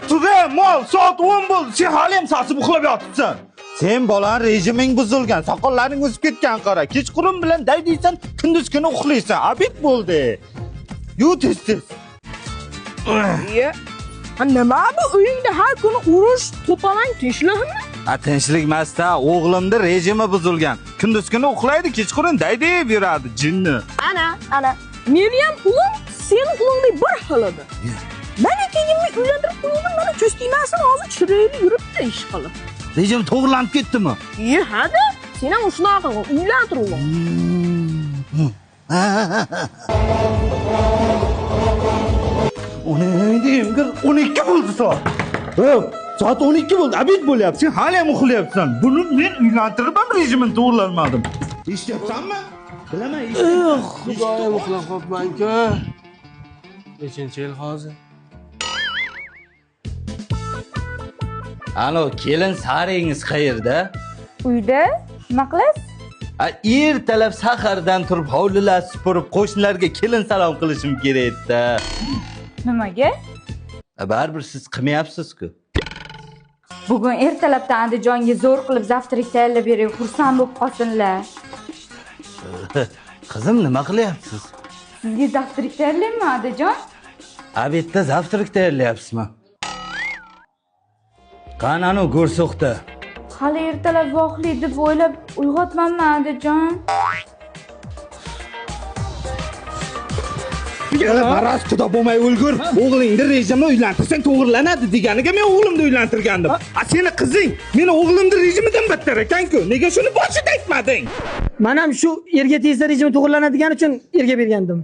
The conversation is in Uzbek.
Tuzay, mol, soat 10 bo'ldi. Sen hali ham sasib uxlab yotibsan. Sen bolan rejiming buzilgan, soqollaring o'sib ketgan qara. Kechqurun bilan daydiysan, kunduz kuni uxlaysan. Abid bo'ldi. Yu tez. Iya. Nima bu uyingda har kuni urush, to'pamang tinchlikmi? Tinchlik emas-da, o'g'limda rejimi buzilgan. Kunduz kuni uxlaydi, kechqurun daydiyib yuradi, jinni. Ana. Meni ham ulim, seni ulingdek bir xil edi. Mana keyinmi uylantirib qo'ydim, mana cho'stiymasin, hozir chiroyli yuribdi ish qilib. Rejim to'g'rilanib ketdimi? Hadi, sen ham shunaqa qil, uylantir ulim. Ona deyim, 12 bo'ldi soat. Soat 12 bo'ldi, abid bo'lyapti. Sen hali ham uxlayapsan. Buni men uylantirib ham rejimini to'g'rilaolmadim. Eshityapsanmi? Bilaman, eshityapsan. Xudoyim uxlab qolibman-ku. Nechinchi yil hozir? Alo, kelin saringiz qayerda? Uyda? Nima qilasiz? Ertalab sahardan turib hovlilar supurib, qo'shnilarga kelin salom qilishim kerak edi. Nimaga? Baribir siz qilmayapsiz-ku. Bugun ertalabdan Andijonga zo'r qilib zavtrak tayyorlab bering, xursand bo'lib qolsinlar. Qizim, nima qilyapsiz? Sizga zavtrak tayyorlaymi, Andijon? Abedda zavtrak tayyorlayapsizmi? Qanani go'rsoqda? Hali ertalab voqli deb o'ylab uyg'otmanmi, Andijon? Maraz xudo bo'lmay o'lgur. O'g'lingni rejimni uylantirsang to'g'rilanadi deganiga men o'g'limni uylantirgandim. Seni qizing meni o'g'limni rejimidan battar ekan-ku. Nega shuni boshida aytmading? Men ham shu erga tegsa rejim to'g'rilanadigan uchun erga bergandim.